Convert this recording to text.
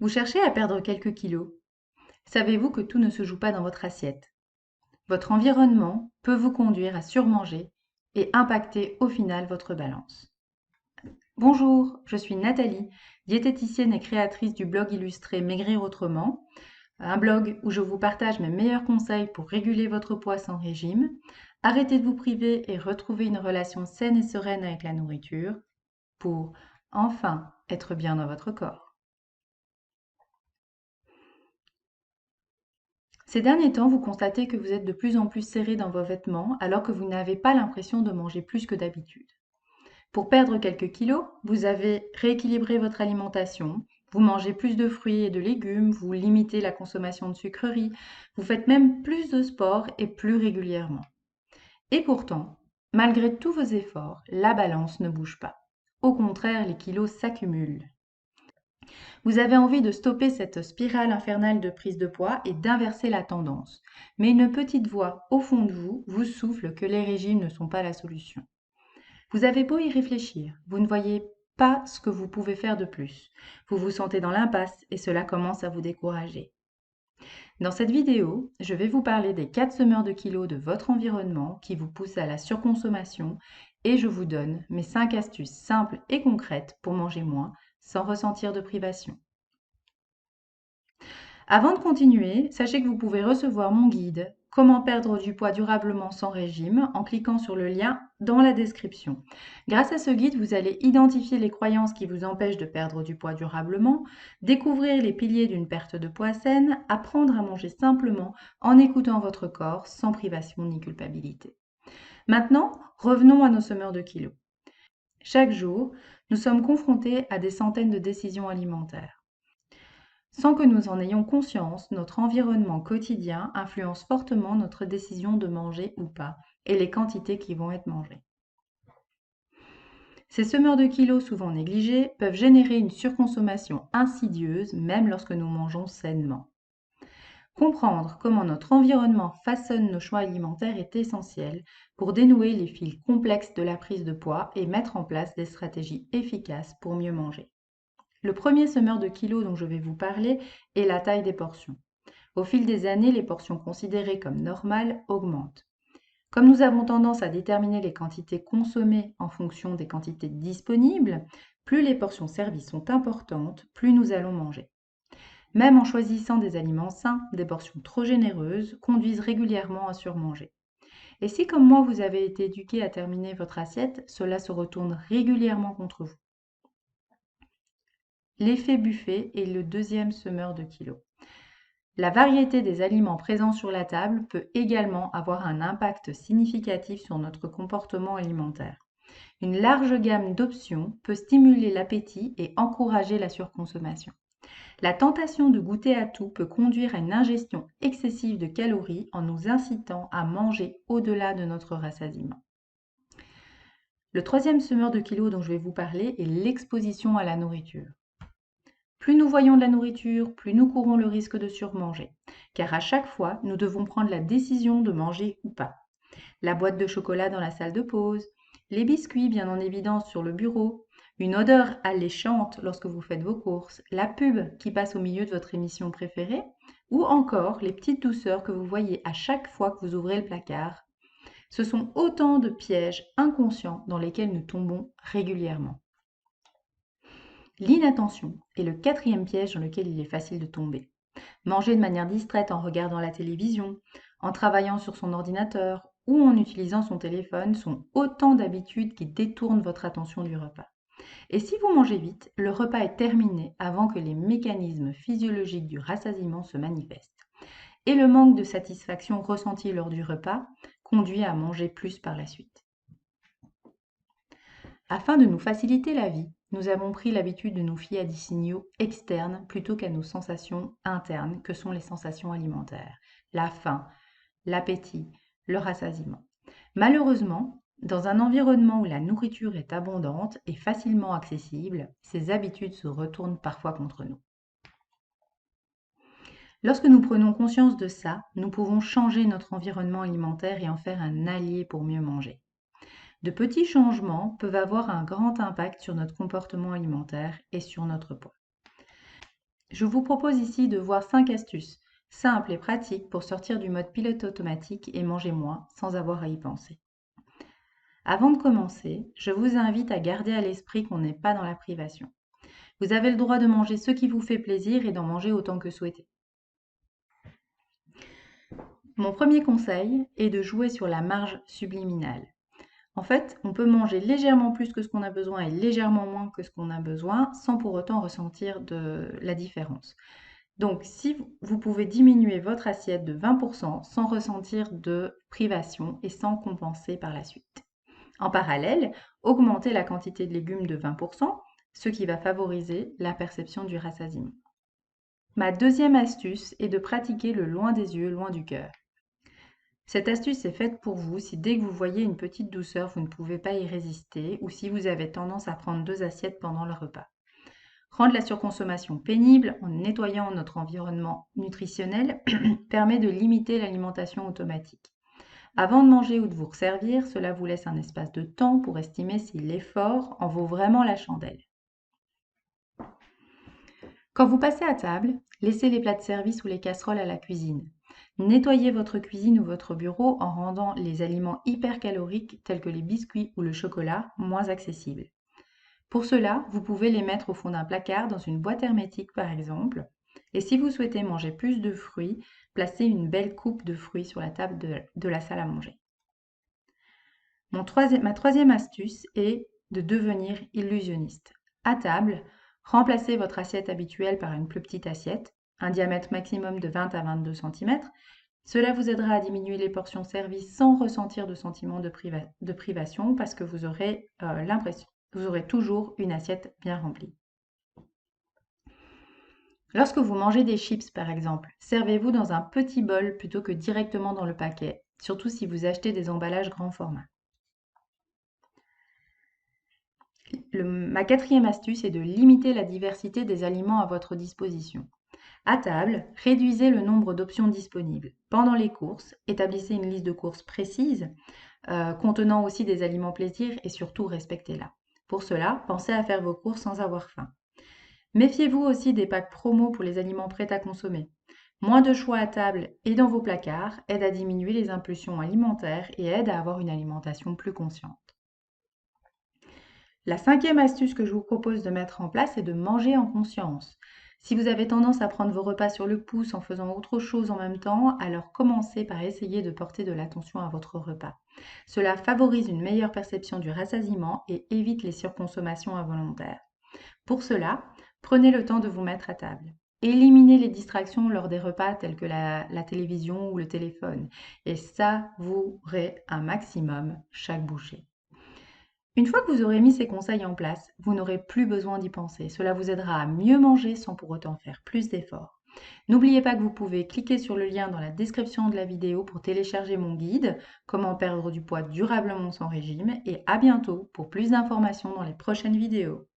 Vous cherchez à perdre quelques kilos? Savez-vous que tout ne se joue pas dans votre assiette? Votre environnement peut vous conduire à surmanger et impacter au final votre balance. Bonjour, je suis Nathalie, diététicienne et créatrice du blog illustré Maigrir autrement, un blog où je vous partage mes meilleurs conseils pour réguler votre poids sans régime, arrêter de vous priver et retrouver une relation saine et sereine avec la nourriture pour enfin être bien dans votre corps. Ces derniers temps, vous constatez que vous êtes de plus en plus serré dans vos vêtements alors que vous n'avez pas l'impression de manger plus que d'habitude. Pour perdre quelques kilos, vous avez rééquilibré votre alimentation, vous mangez plus de fruits et de légumes, vous limitez la consommation de sucreries, vous faites même plus de sport et plus régulièrement. Et pourtant, malgré tous vos efforts, la balance ne bouge pas. Au contraire, les kilos s'accumulent. Vous avez envie de stopper cette spirale infernale de prise de poids et d'inverser la tendance. Mais une petite voix au fond de vous vous souffle que les régimes ne sont pas la solution. Vous avez beau y réfléchir, vous ne voyez pas ce que vous pouvez faire de plus. Vous vous sentez dans l'impasse et cela commence à vous décourager. Dans cette vidéo, je vais vous parler des 4 semeurs de kilos de votre environnement qui vous poussent à la surconsommation et je vous donne mes 5 astuces simples et concrètes pour manger moins sans ressentir de privation. Avant de continuer, sachez que vous pouvez recevoir mon guide Comment perdre du poids durablement sans régime en cliquant sur le lien dans la description. Grâce à ce guide, vous allez identifier les croyances qui vous empêchent de perdre du poids durablement, découvrir les piliers d'une perte de poids saine, apprendre à manger simplement en écoutant votre corps sans privation ni culpabilité. Maintenant, revenons à nos semeurs de kilos. Chaque jour, nous sommes confrontés à des centaines de décisions alimentaires. Sans que nous en ayons conscience, notre environnement quotidien influence fortement notre décision de manger ou pas et les quantités qui vont être mangées. Ces semeurs de kilos souvent négligés peuvent générer une surconsommation insidieuse même lorsque nous mangeons sainement. Comprendre comment notre environnement façonne nos choix alimentaires est essentiel pour dénouer les fils complexes de la prise de poids et mettre en place des stratégies efficaces pour mieux manger. Le premier semeur de kilos dont je vais vous parler est la taille des portions. Au fil des années, les portions considérées comme normales augmentent. Comme nous avons tendance à déterminer les quantités consommées en fonction des quantités disponibles, plus les portions servies sont importantes, plus nous allons manger. Même en choisissant des aliments sains, des portions trop généreuses conduisent régulièrement à surmanger. Et si, comme moi, vous avez été éduqué à terminer votre assiette, cela se retourne régulièrement contre vous. L'effet buffet est le deuxième semeur de kilos. La variété des aliments présents sur la table peut également avoir un impact significatif sur notre comportement alimentaire. Une large gamme d'options peut stimuler l'appétit et encourager la surconsommation. La tentation de goûter à tout peut conduire à une ingestion excessive de calories en nous incitant à manger au-delà de notre rassasiement. Le troisième semeur de kilos dont je vais vous parler est l'exposition à la nourriture. Plus nous voyons de la nourriture, plus nous courons le risque de surmanger, car à chaque fois, nous devons prendre la décision de manger ou pas. La boîte de chocolat dans la salle de pause, les biscuits bien en évidence sur le bureau, une odeur alléchante lorsque vous faites vos courses, la pub qui passe au milieu de votre émission préférée, ou encore les petites douceurs que vous voyez à chaque fois que vous ouvrez le placard. Ce sont autant de pièges inconscients dans lesquels nous tombons régulièrement. L'inattention est le quatrième piège dans lequel il est facile de tomber. Manger de manière distraite en regardant la télévision, en travaillant sur son ordinateur ou en utilisant son téléphone sont autant d'habitudes qui détournent votre attention du repas. Et si vous mangez vite, le repas est terminé avant que les mécanismes physiologiques du rassasiement se manifestent. Et le manque de satisfaction ressenti lors du repas conduit à manger plus par la suite. Afin de nous faciliter la vie, nous avons pris l'habitude de nous fier à des signaux externes plutôt qu'à nos sensations internes que sont les sensations alimentaires, la faim, l'appétit, le rassasiement. Malheureusement, dans un environnement où la nourriture est abondante et facilement accessible, ces habitudes se retournent parfois contre nous. Lorsque nous prenons conscience de ça, nous pouvons changer notre environnement alimentaire et en faire un allié pour mieux manger. De petits changements peuvent avoir un grand impact sur notre comportement alimentaire et sur notre poids. Je vous propose ici de voir 5 astuces simples et pratiques pour sortir du mode pilote automatique et manger moins sans avoir à y penser. Avant de commencer, je vous invite à garder à l'esprit qu'on n'est pas dans la privation. Vous avez le droit de manger ce qui vous fait plaisir et d'en manger autant que souhaité. Mon premier conseil est de jouer sur la marge subliminale. En fait, on peut manger légèrement plus que ce qu'on a besoin et légèrement moins que ce qu'on a besoin sans pour autant ressentir de la différence. Donc, si vous pouvez diminuer votre assiette de 20% sans ressentir de privation et sans compenser par la suite. En parallèle, augmentez la quantité de légumes de 20%, ce qui va favoriser la perception du rassasiement. Ma deuxième astuce est de pratiquer le loin des yeux, loin du cœur. Cette astuce est faite pour vous si dès que vous voyez une petite douceur, vous ne pouvez pas y résister ou si vous avez tendance à prendre 2 assiettes pendant le repas. Rendre la surconsommation pénible en nettoyant notre environnement nutritionnel permet de limiter l'alimentation automatique. Avant de manger ou de vous resservir, cela vous laisse un espace de temps pour estimer si l'effort en vaut vraiment la chandelle. Quand vous passez à table, laissez les plats de service ou les casseroles à la cuisine. Nettoyez votre cuisine ou votre bureau en rendant les aliments hypercaloriques tels que les biscuits ou le chocolat moins accessibles. Pour cela, vous pouvez les mettre au fond d'un placard dans une boîte hermétique par exemple. Et si vous souhaitez manger plus de fruits, placez une belle coupe de fruits sur la table de la salle à manger. Ma troisième astuce est de devenir illusionniste. À table, remplacez votre assiette habituelle par une plus petite assiette, un diamètre maximum de 20 à 22 cm. Cela vous aidera à diminuer les portions servies sans ressentir de sentiment de privation parce que vous aurez toujours une assiette bien remplie. Lorsque vous mangez des chips par exemple, servez-vous dans un petit bol plutôt que directement dans le paquet, surtout si vous achetez des emballages grand format. Ma quatrième astuce est de limiter la diversité des aliments à votre disposition. À table, réduisez le nombre d'options disponibles. Pendant les courses, établissez une liste de courses précise, contenant aussi des aliments plaisir et surtout respectez-la. Pour cela, pensez à faire vos courses sans avoir faim. Méfiez-vous aussi des packs promo pour les aliments prêts à consommer. Moins de choix à table et dans vos placards aide à diminuer les impulsions alimentaires et aide à avoir une alimentation plus consciente. La cinquième astuce que je vous propose de mettre en place est de manger en conscience. Si vous avez tendance à prendre vos repas sur le pouce en faisant autre chose en même temps, alors commencez par essayer de porter de l'attention à votre repas. Cela favorise une meilleure perception du rassasiement et évite les surconsommations involontaires. Pour cela, prenez le temps de vous mettre à table. Éliminez les distractions lors des repas tels que la télévision ou le téléphone et savourez un maximum chaque bouchée. Une fois que vous aurez mis ces conseils en place, vous n'aurez plus besoin d'y penser. Cela vous aidera à mieux manger sans pour autant faire plus d'efforts. N'oubliez pas que vous pouvez cliquer sur le lien dans la description de la vidéo pour télécharger mon guide « Comment perdre du poids durablement sans régime » et à bientôt pour plus d'informations dans les prochaines vidéos.